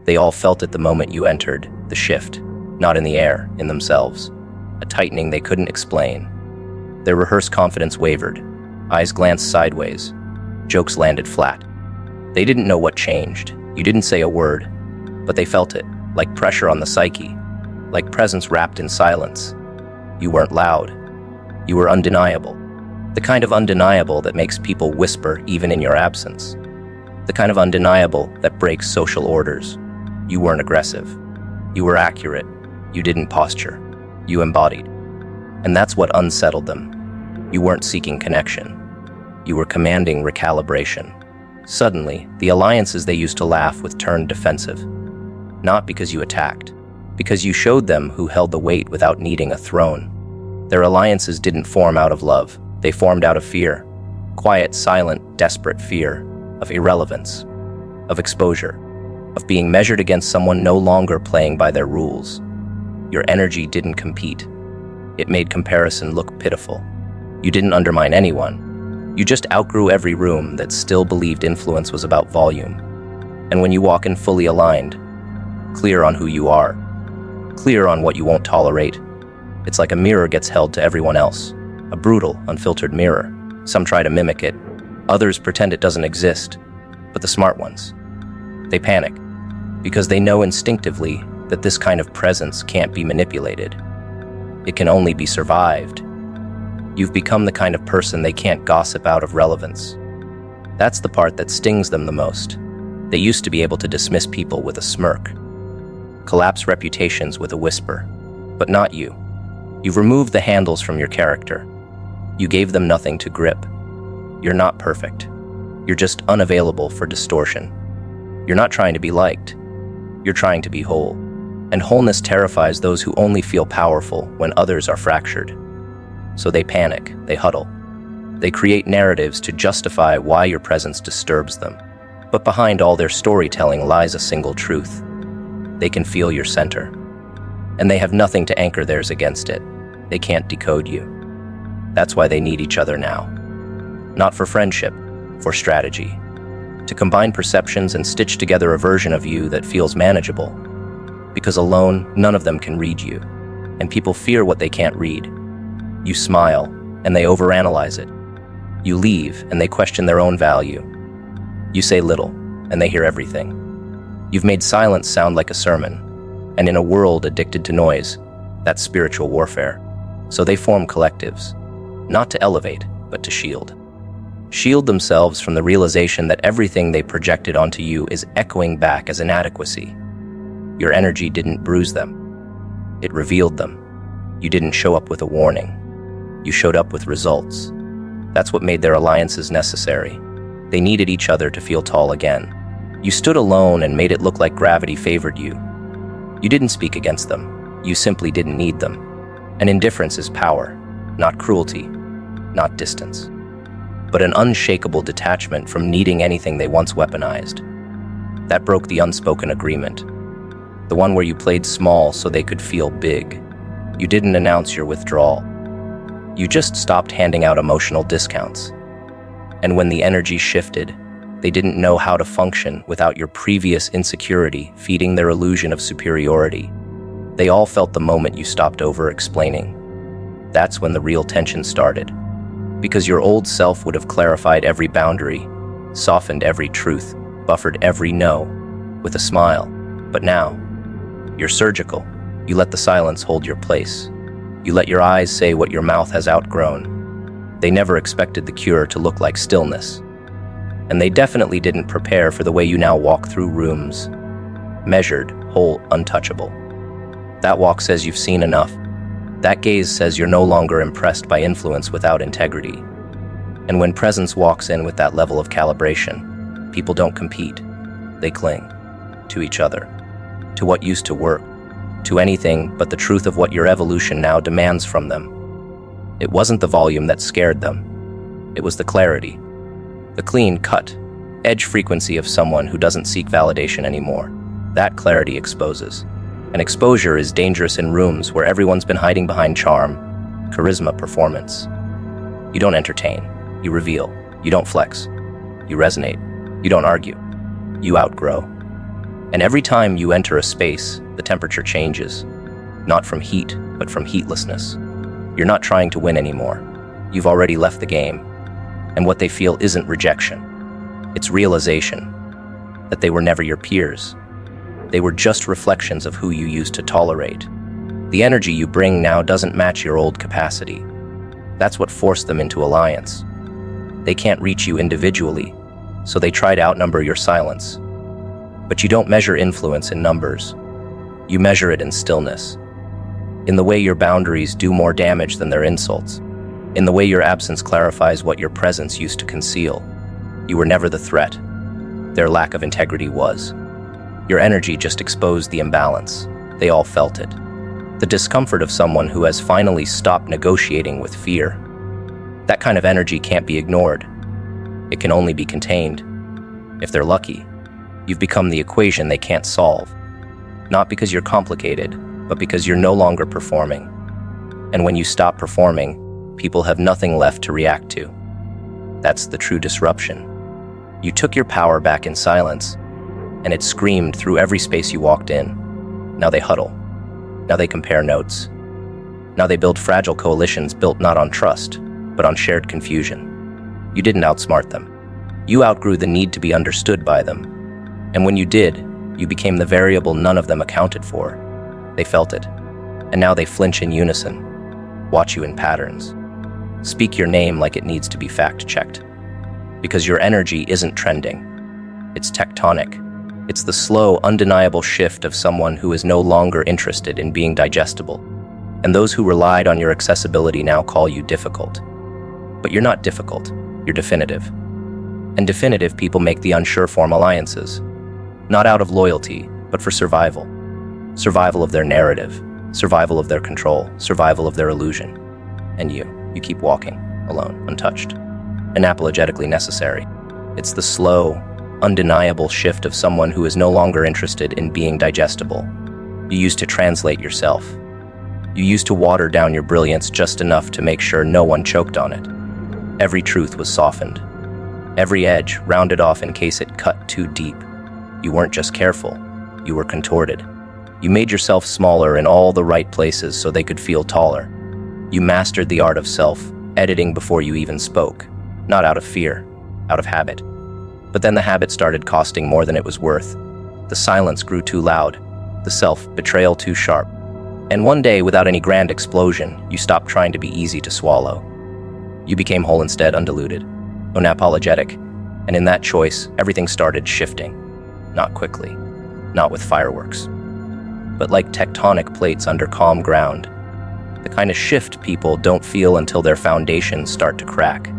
They all felt it the moment you entered, the shift, not in the air, in themselves. A tightening they couldn't explain. Their rehearsed confidence wavered. Eyes glanced sideways. Jokes landed flat. They didn't know what changed. You didn't say a word, but they felt it, like pressure on the psyche, like presence wrapped in silence. You weren't loud. You were undeniable. The kind of undeniable that makes people whisper even in your absence. The kind of undeniable that breaks social orders. You weren't aggressive. You were accurate. You didn't posture. You embodied. And that's what unsettled them. You weren't seeking connection. You were commanding recalibration. Suddenly, the alliances they used to laugh with turned defensive. Not because you attacked, because you showed them who held the weight without needing a throne. Their alliances didn't form out of love. They formed out of fear. Quiet, silent, desperate fear. Of irrelevance. Of exposure. Of being measured against someone no longer playing by their rules. Your energy didn't compete. It made comparison look pitiful. You didn't undermine anyone. You just outgrew every room that still believed influence was about volume. And when you walk in fully aligned, clear on who you are, clear on what you won't tolerate, it's like a mirror gets held to everyone else. A brutal, unfiltered mirror. Some try to mimic it. Others pretend it doesn't exist. But the smart ones, they panic because they know instinctively that this kind of presence can't be manipulated. It can only be survived. You've become the kind of person they can't gossip out of relevance. That's the part that stings them the most. They used to be able to dismiss people with a smirk, collapse reputations with a whisper, but not you. You've removed the handles from your character. You gave them nothing to grip. You're not perfect. You're just unavailable for distortion. You're not trying to be liked. You're trying to be whole. And wholeness terrifies those who only feel powerful when others are fractured. So they panic, they huddle. They create narratives to justify why your presence disturbs them. But behind all their storytelling lies a single truth. They can feel your center. And they have nothing to anchor theirs against it. They can't decode you. That's why they need each other now. Not for friendship, for strategy. To combine perceptions and stitch together a version of you that feels manageable. Because alone, none of them can read you. And people fear what they can't read. You smile, and they overanalyze it. You leave, and they question their own value. You say little, and they hear everything. You've made silence sound like a sermon. And in a world addicted to noise, that's spiritual warfare. So they form collectives, not to elevate, but to shield. Shield themselves from the realization that everything they projected onto you is echoing back as inadequacy. Your energy didn't bruise them. It revealed them. You didn't show up with a warning. You showed up with results. That's what made their alliances necessary. They needed each other to feel tall again. You stood alone and made it look like gravity favored you. You didn't speak against them. You simply didn't need them. And indifference is power, not cruelty, not distance, but an unshakable detachment from needing anything they once weaponized. That broke the unspoken agreement. The one where you played small so they could feel big. You didn't announce your withdrawal. You just stopped handing out emotional discounts. And when the energy shifted, they didn't know how to function without your previous insecurity feeding their illusion of superiority. They all felt the moment you stopped over-explaining. That's when the real tension started. Because your old self would have clarified every boundary, softened every truth, buffered every no, with a smile. But now, you're surgical. You let the silence hold your place. You let your eyes say what your mouth has outgrown. They never expected the cure to look like stillness. And they definitely didn't prepare for the way you now walk through rooms. Measured, whole, untouchable. That walk says you've seen enough. That gaze says you're no longer impressed by influence without integrity. And when presence walks in with that level of calibration, people don't compete. They cling to each other, to what used to work, to anything but the truth of what your evolution now demands from them. It wasn't the volume that scared them. It was the clarity, the clean cut, edge frequency of someone who doesn't seek validation anymore. That clarity exposes. And exposure is dangerous in rooms where everyone's been hiding behind charm, charisma, performance. You don't entertain. You reveal. You don't flex. You resonate. You don't argue. You outgrow. And every time you enter a space, the temperature changes. Not from heat, but from heatlessness. You're not trying to win anymore. You've already left the game. And what they feel isn't rejection. It's realization that they were never your peers. They were just reflections of who you used to tolerate. The energy you bring now doesn't match your old capacity. That's what forced them into alliance. They can't reach you individually, so they try to outnumber your silence. But you don't measure influence in numbers. You measure it in stillness. In the way your boundaries do more damage than their insults. In the way your absence clarifies what your presence used to conceal. You were never the threat. Their lack of integrity was. Your energy just exposed the imbalance. They all felt it. The discomfort of someone who has finally stopped negotiating with fear. That kind of energy can't be ignored. It can only be contained. If they're lucky, you've become the equation they can't solve. Not because you're complicated, but because you're no longer performing. And when you stop performing, people have nothing left to react to. That's the true disruption. You took your power back in silence, and it screamed through every space you walked in. Now they huddle. Now they compare notes. Now they build fragile coalitions built not on trust, but on shared confusion. You didn't outsmart them. You outgrew the need to be understood by them. And when you did, you became the variable none of them accounted for. They felt it. And now they flinch in unison, watch you in patterns. Speak your name like it needs to be fact-checked. Because your energy isn't trending. It's tectonic. It's the slow, undeniable shift of someone who is no longer interested in being digestible. And those who relied on your accessibility now call you difficult. But you're not difficult, you're definitive. And definitive people make the unsure form alliances. Not out of loyalty, but for survival. Survival of their narrative, survival of their control, survival of their illusion. And you keep walking, alone, untouched, unapologetically necessary. It's the slow, undeniable shift of someone who is no longer interested in being digestible. You used to translate yourself. You used to water down your brilliance just enough to make sure no one choked on it. Every truth was softened. Every edge rounded off in case it cut too deep. You weren't just careful, you were contorted. You made yourself smaller in all the right places so they could feel taller. You mastered the art of self-editing before you even spoke, not out of fear, out of habit. But then the habit started costing more than it was worth. The silence grew too loud, the self-betrayal too sharp. And one day, without any grand explosion, you stopped trying to be easy to swallow. You became whole instead, undiluted, unapologetic, and in that choice, everything started shifting. Not quickly, not with fireworks, but like tectonic plates under calm ground. The kind of shift people don't feel until their foundations start to crack.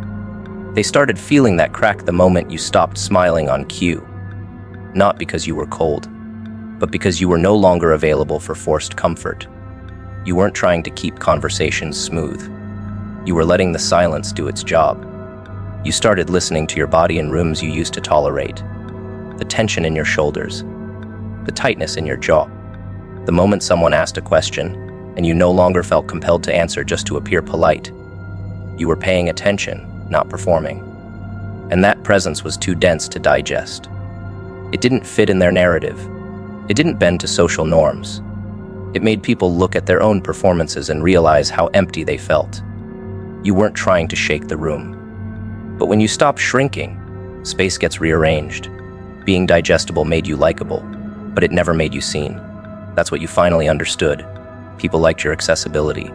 They started feeling that crack the moment you stopped smiling on cue. Not because you were cold, but because you were no longer available for forced comfort. You weren't trying to keep conversations smooth. You were letting the silence do its job. You started listening to your body in rooms you used to tolerate. The tension in your shoulders, the tightness in your jaw. The moment someone asked a question, and you no longer felt compelled to answer just to appear polite. You were paying attention, not performing. And that presence was too dense to digest. It didn't fit in their narrative. It didn't bend to social norms. It made people look at their own performances and realize how empty they felt. You weren't trying to shake the room. But when you stop shrinking, space gets rearranged. Being digestible made you likable, but it never made you seen. That's what you finally understood. People liked your accessibility,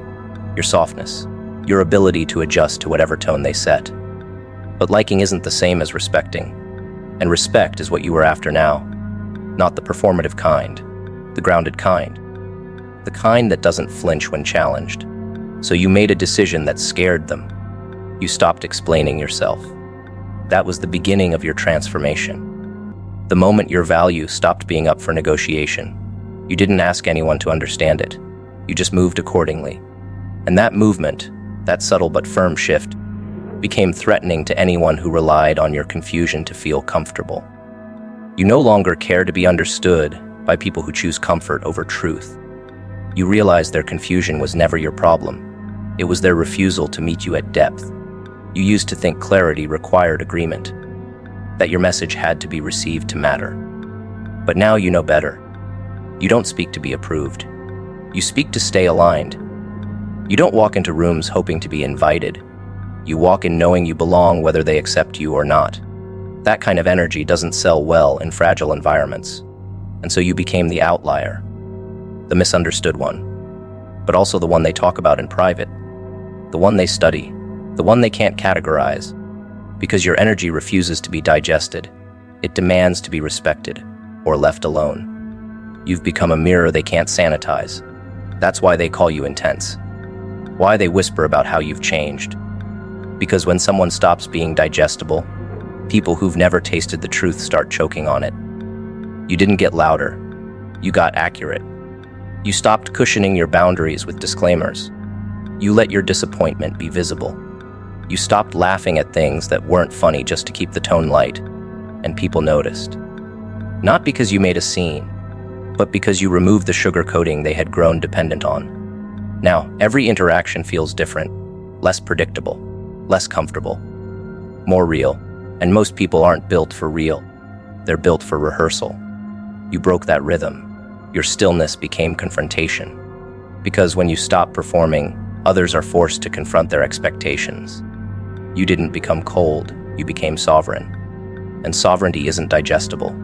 your softness, your ability to adjust to whatever tone they set. But liking isn't the same as respecting. And respect is what you were after now. Not the performative kind, the grounded kind. The kind that doesn't flinch when challenged. So you made a decision that scared them. You stopped explaining yourself. That was the beginning of your transformation. The moment your value stopped being up for negotiation. You didn't ask anyone to understand it. You just moved accordingly. And that movement, that subtle but firm shift, became threatening to anyone who relied on your confusion to feel comfortable. You no longer care to be understood by people who choose comfort over truth. You realize their confusion was never your problem. It was their refusal to meet you at depth. You used to think clarity required agreement, that your message had to be received to matter. But now you know better. You don't speak to be approved. You speak to stay aligned. You don't walk into rooms hoping to be invited. You walk in knowing you belong whether they accept you or not. That kind of energy doesn't sell well in fragile environments. And so you became the outlier, the misunderstood one, but also the one they talk about in private, the one they study, the one they can't categorize, because your energy refuses to be digested. It demands to be respected or left alone. You've become a mirror they can't sanitize. That's why they call you intense. Why they whisper about how you've changed. Because when someone stops being digestible, people who've never tasted the truth start choking on it. You didn't get louder. You got accurate. You stopped cushioning your boundaries with disclaimers. You let your disappointment be visible. You stopped laughing at things that weren't funny just to keep the tone light, and people noticed. Not because you made a scene, but because you removed the sugarcoating they had grown dependent on. Now, every interaction feels different, less predictable, less comfortable, more real, and most people aren't built for real. They're built for rehearsal. You broke that rhythm. Your stillness became confrontation. Because when you stop performing, others are forced to confront their expectations. You didn't become cold, you became sovereign. And sovereignty isn't digestible.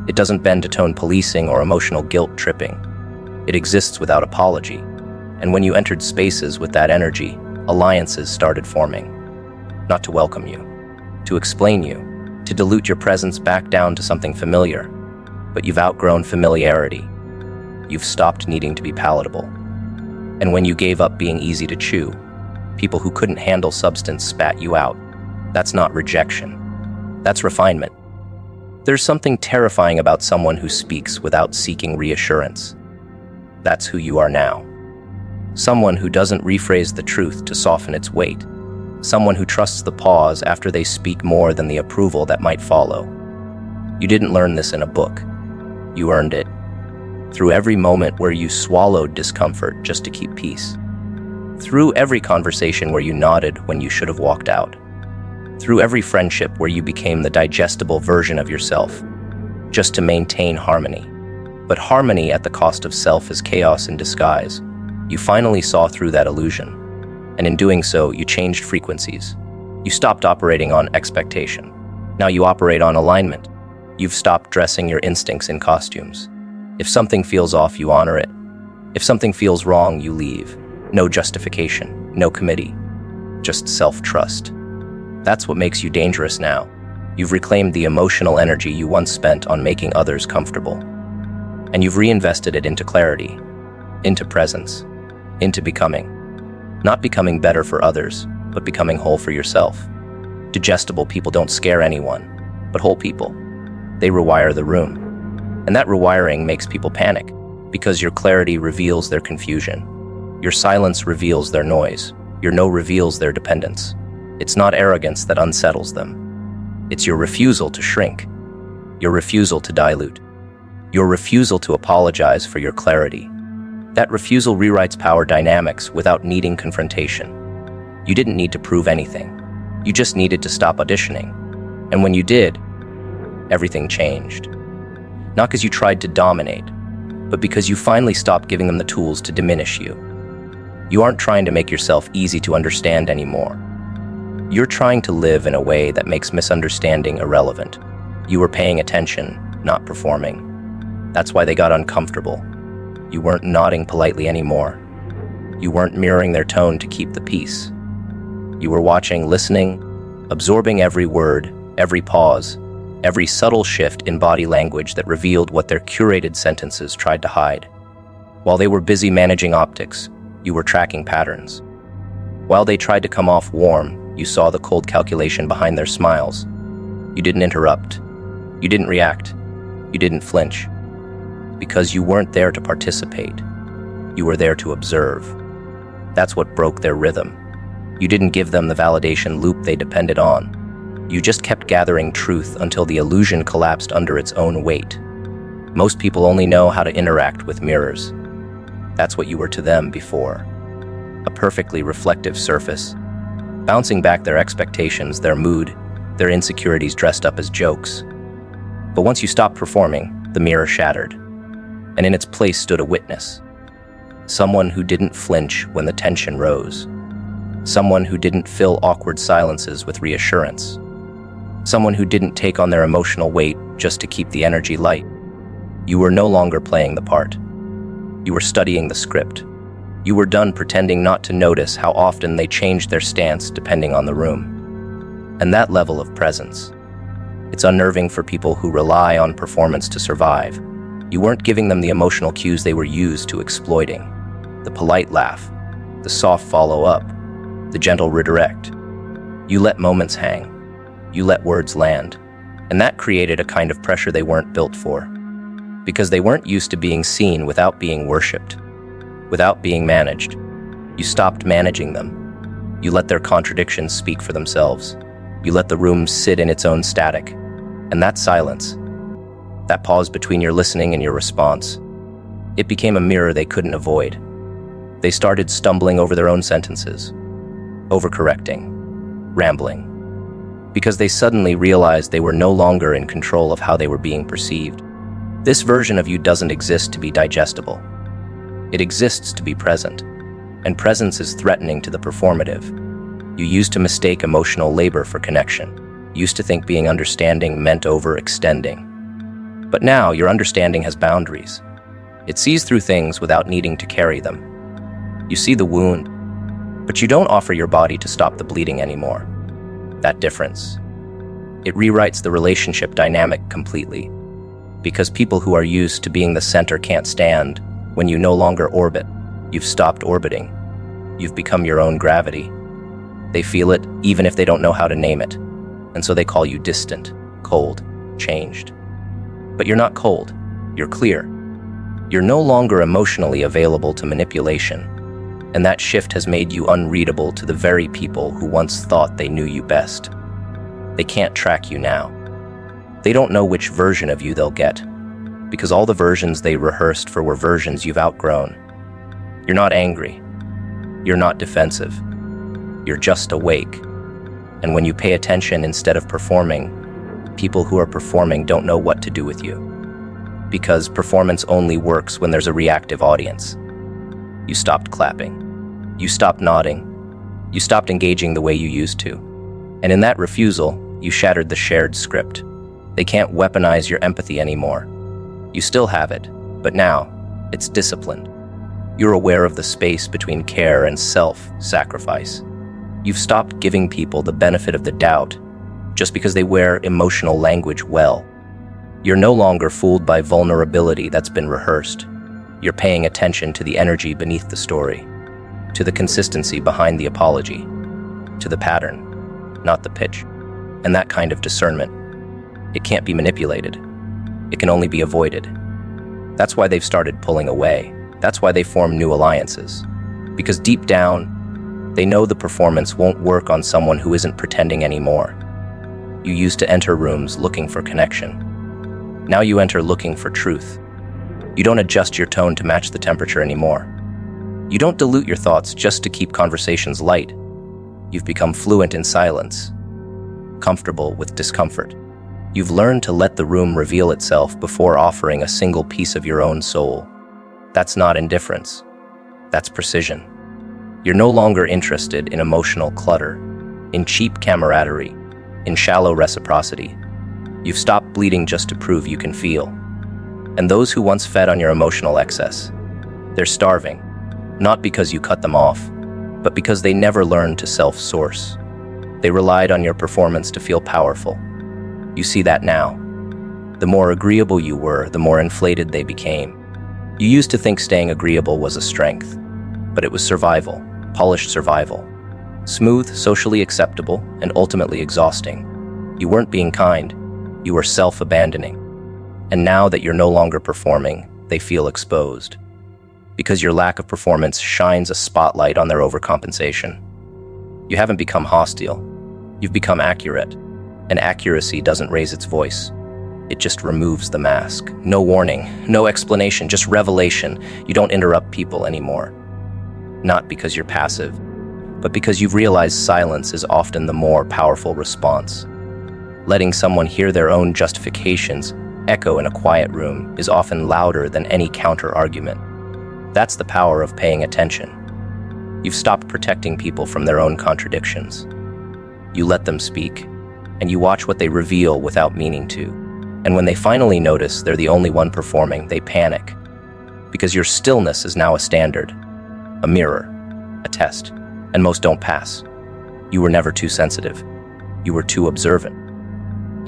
It doesn't bend to tone policing or emotional guilt tripping. It exists without apology. And when you entered spaces with that energy, alliances started forming. Not to welcome you, to explain you, to dilute your presence back down to something familiar. But you've outgrown familiarity. You've stopped needing to be palatable. And when you gave up being easy to chew, people who couldn't handle substance spat you out. That's not rejection. That's refinement. There's something terrifying about someone who speaks without seeking reassurance. That's who you are now. Someone who doesn't rephrase the truth to soften its weight. Someone who trusts the pause after they speak more than the approval that might follow. You didn't learn this in a book. You earned it. Through every moment where you swallowed discomfort just to keep peace. Through every conversation where you nodded when you should have walked out. Through every friendship where you became the digestible version of yourself, just to maintain harmony. But harmony at the cost of self is chaos in disguise. You finally saw through that illusion. And in doing so, you changed frequencies. You stopped operating on expectation. Now you operate on alignment. You've stopped dressing your instincts in costumes. If something feels off, you honor it. If something feels wrong, you leave. No justification, no committee, just self-trust. That's what makes you dangerous now. You've reclaimed the emotional energy you once spent on making others comfortable. And you've reinvested it into clarity, into presence, into becoming. Not becoming better for others, but becoming whole for yourself. Digestible people don't scare anyone, but whole people. They rewire the room. And that rewiring makes people panic, because your clarity reveals their confusion. Your silence reveals their noise. Your no reveals their dependence. It's not arrogance that unsettles them. It's your refusal to shrink. Your refusal to dilute. Your refusal to apologize for your clarity. That refusal rewrites power dynamics without needing confrontation. You didn't need to prove anything. You just needed to stop auditioning. And when you did, everything changed. Not because you tried to dominate, but because you finally stopped giving them the tools to diminish you. You aren't trying to make yourself easy to understand anymore. You're trying to live in a way that makes misunderstanding irrelevant. You were paying attention, not performing. That's why they got uncomfortable. You weren't nodding politely anymore. You weren't mirroring their tone to keep the peace. You were watching, listening, absorbing every word, every pause, every subtle shift in body language that revealed what their curated sentences tried to hide. While they were busy managing optics, you were tracking patterns. While they tried to come off warm, you saw the cold calculation behind their smiles. You didn't interrupt. You didn't react. You didn't flinch. Because you weren't there to participate. You were there to observe. That's what broke their rhythm. You didn't give them the validation loop they depended on. You just kept gathering truth until the illusion collapsed under its own weight. Most people only know how to interact with mirrors. That's what you were to them before. A perfectly reflective surface, bouncing back their expectations, their mood, their insecurities dressed up as jokes. But once you stopped performing, The mirror shattered, and in its place stood a witness. Someone who didn't flinch when the tension rose. Someone who didn't fill awkward silences with reassurance. Someone who didn't take on their emotional weight just to keep the energy light. You were no longer playing the part. You were studying the script. You were done pretending not to notice how often they changed their stance depending on the room. And that level of presence, it's unnerving for people who rely on performance to survive. You weren't giving them the emotional cues they were used to exploiting. The polite laugh, the soft follow-up, the gentle redirect. You let moments hang. You let words land. And that created a kind of pressure they weren't built for. Because they weren't used to being seen without being worshipped, without being managed. You stopped managing them. You let their contradictions speak for themselves. You let the room sit in its own static. And that silence, that pause between your listening and your response, it became a mirror they couldn't avoid. They started stumbling over their own sentences, overcorrecting, rambling, because they suddenly realized they were no longer in control of how they were being perceived. This version of you doesn't exist to be digestible. It exists to be present, and presence is threatening to the performative. You used to mistake emotional labor for connection. You used to think being understanding meant overextending. But now your understanding has boundaries. It sees through things without needing to carry them. You see the wound, but you don't offer your body to stop the bleeding anymore. That difference, it rewrites the relationship dynamic completely. Because people who are used to being the center can't stand when you no longer orbit. You've stopped orbiting. You've become your own gravity. They feel it even if they don't know how to name it. And so they call you distant, cold, changed. But you're not cold. You're clear. You're no longer emotionally available to manipulation. And that shift has made you unreadable to the very people who once thought they knew you best. They can't track you now. They don't know which version of you they'll get, because all the versions they rehearsed for were versions you've outgrown. You're not angry. You're not defensive. You're just awake. And when you pay attention instead of performing, people who are performing don't know what to do with you. Because performance only works when there's a reactive audience. You stopped clapping. You stopped nodding. You stopped engaging the way you used to. And in that refusal, you shattered the shared script. They can't weaponize your empathy anymore. You still have it, but now, it's disciplined. You're aware of the space between care and self-sacrifice. You've stopped giving people the benefit of the doubt just because they wear emotional language well. You're no longer fooled by vulnerability that's been rehearsed. You're paying attention to the energy beneath the story, to the consistency behind the apology, to the pattern, not the pitch. And that kind of discernment, it can't be manipulated. It can only be avoided. That's why they've started pulling away. That's why they form new alliances. Because deep down, they know the performance won't work on someone who isn't pretending anymore. You used to enter rooms looking for connection. Now you enter looking for truth. You don't adjust your tone to match the temperature anymore. You don't dilute your thoughts just to keep conversations light. You've become fluent in silence, comfortable with discomfort. You've learned to let the room reveal itself before offering a single piece of your own soul. That's not indifference. That's precision. You're no longer interested in emotional clutter, in cheap camaraderie, in shallow reciprocity. You've stopped bleeding just to prove you can feel. And those who once fed on your emotional excess, they're starving, not because you cut them off, but because they never learned to self-source. They relied on your performance to feel powerful. You see that now. The more agreeable you were, the more inflated they became. You used to think staying agreeable was a strength, but it was survival, polished survival. Smooth, socially acceptable, and ultimately exhausting. You weren't being kind, you were self-abandoning. And now that you're no longer performing, they feel exposed. Because your lack of performance shines a spotlight on their overcompensation. You haven't become hostile, you've become accurate. And accuracy doesn't raise its voice. It just removes the mask. No warning, no explanation, just revelation. You don't interrupt people anymore. Not because you're passive, but because you've realized silence is often the more powerful response. Letting someone hear their own justifications echo in a quiet room is often louder than any counter-argument. That's the power of paying attention. You've stopped protecting people from their own contradictions. You let them speak, and you watch what they reveal without meaning to. And when they finally notice they're the only one performing, they panic. Because your stillness is now a standard, a mirror, a test, and most don't pass. You were never too sensitive. You were too observant.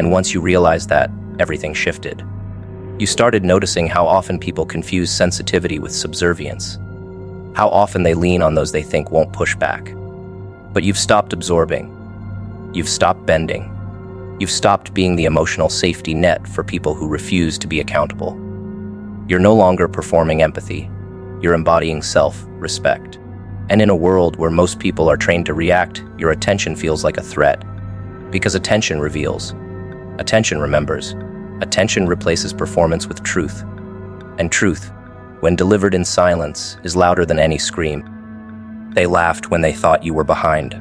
And once you realized that, everything shifted. You started noticing how often people confuse sensitivity with subservience, how often they lean on those they think won't push back. But you've stopped absorbing. You've stopped bending. You've stopped being the emotional safety net for people who refuse to be accountable. You're no longer performing empathy. You're embodying self-respect. And in a world where most people are trained to react, your attention feels like a threat. Because attention reveals. Attention remembers. Attention replaces performance with truth. And truth, when delivered in silence, is louder than any scream. They laughed when they thought you were behind.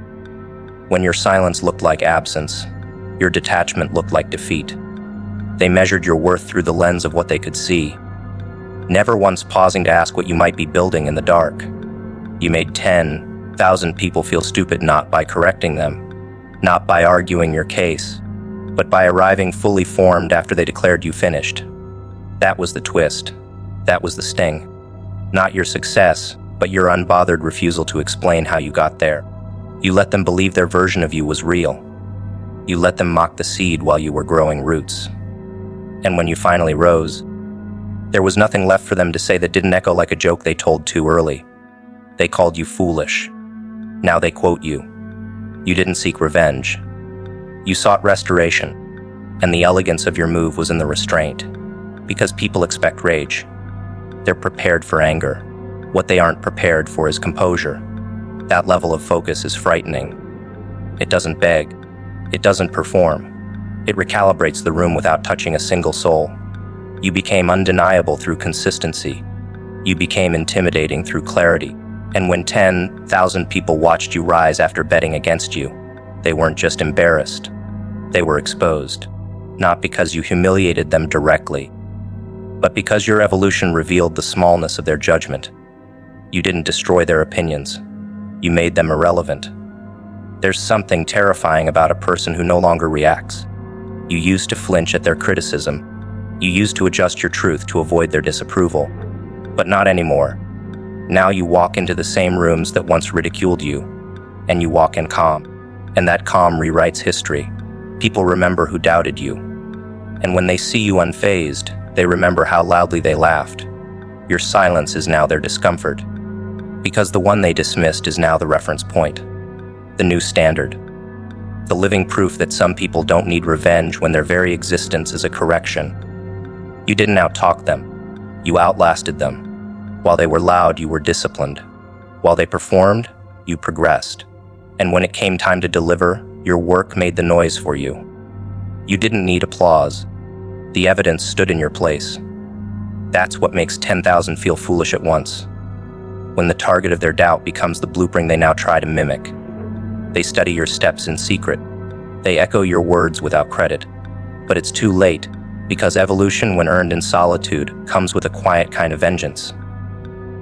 When your silence looked like absence, your detachment looked like defeat. They measured your worth through the lens of what they could see, never once pausing to ask what you might be building in the dark. You made 10,000 people feel stupid not by correcting them, not by arguing your case, but by arriving fully formed after they declared you finished. That was the twist. That was the sting. Not your success, but your unbothered refusal to explain how you got there. You let them believe their version of you was real. You let them mock the seed while you were growing roots. And when you finally rose, there was nothing left for them to say that didn't echo like a joke they told too early. They called you foolish. Now they quote you. You didn't seek revenge. You sought restoration, and the elegance of your move was in the restraint. Because people expect rage. They're prepared for anger. What they aren't prepared for is composure. That level of focus is frightening. It doesn't beg. It doesn't perform. It recalibrates the room without touching a single soul. You became undeniable through consistency. You became intimidating through clarity. And when 10,000 people watched you rise after betting against you, they weren't just embarrassed. They were exposed. Not because you humiliated them directly, but because your evolution revealed the smallness of their judgment. You didn't destroy their opinions. You made them irrelevant. There's something terrifying about a person who no longer reacts. You used to flinch at their criticism. You used to adjust your truth to avoid their disapproval. But not anymore. Now you walk into the same rooms that once ridiculed you, and you walk in calm. And that calm rewrites history. People remember who doubted you. And when they see you unfazed, they remember how loudly they laughed. Your silence is now their discomfort. Because the one they dismissed is now the reference point. The new standard. The living proof that some people don't need revenge when their very existence is a correction. You didn't outtalk them. You outlasted them. While they were loud, you were disciplined. While they performed, you progressed. And when it came time to deliver, your work made the noise for you. You didn't need applause. The evidence stood in your place. That's what makes 10,000 feel foolish at once. When the target of their doubt becomes the blueprint they now try to mimic. They study your steps in secret. They echo your words without credit. But it's too late, because evolution, when earned in solitude, comes with a quiet kind of vengeance.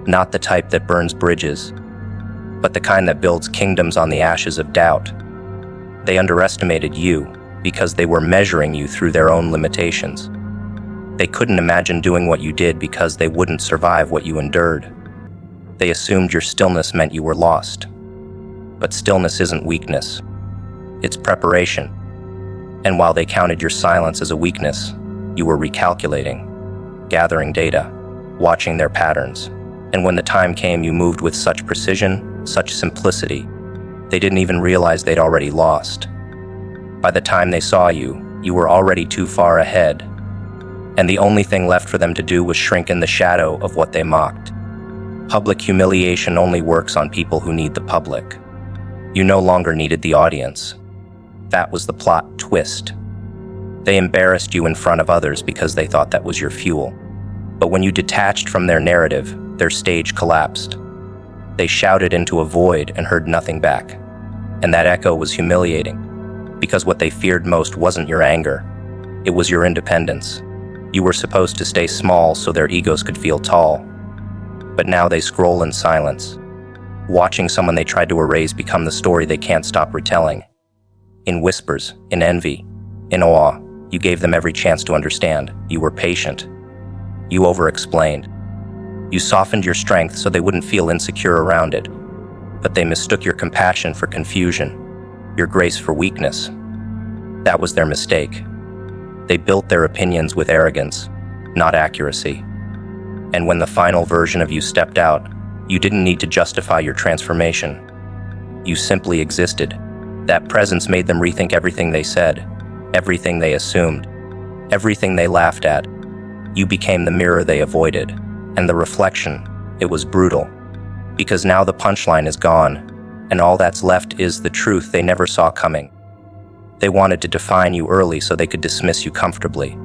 Not the type that burns bridges, but the kind that builds kingdoms on the ashes of doubt. They underestimated you because they were measuring you through their own limitations. They couldn't imagine doing what you did because they wouldn't survive what you endured. They assumed your stillness meant you were lost. But stillness isn't weakness. It's preparation. And while they counted your silence as a weakness, you were recalculating, gathering data, watching their patterns. And when the time came, you moved with such precision, such simplicity, they didn't even realize they'd already lost. By the time they saw you, you were already too far ahead. And the only thing left for them to do was shrink in the shadow of what they mocked. Public humiliation only works on people who need the public. You no longer needed the audience. That was the plot twist. They embarrassed you in front of others because they thought that was your fuel. But when you detached from their narrative, their stage collapsed. They shouted into a void and heard nothing back. And that echo was humiliating, because what they feared most wasn't your anger. It was your independence. You were supposed to stay small so their egos could feel tall. But now they scroll in silence, watching someone they tried to erase become the story they can't stop retelling. In whispers, in envy, in awe, you gave them every chance to understand. You were patient. You over-explained. You softened your strength so they wouldn't feel insecure around it. But they mistook your compassion for confusion, your grace for weakness. That was their mistake. They built their opinions with arrogance, not accuracy. And when the final version of you stepped out, you didn't need to justify your transformation. You simply existed. That presence made them rethink everything they said, everything they assumed, everything they laughed at. You became the mirror they avoided, and the reflection, it was brutal. Because now the punchline is gone, and all that's left is the truth they never saw coming. They wanted to define you early so they could dismiss you comfortably.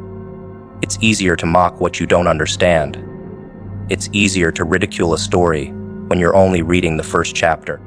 It's easier to mock what you don't understand. It's easier to ridicule a story when you're only reading the first chapter.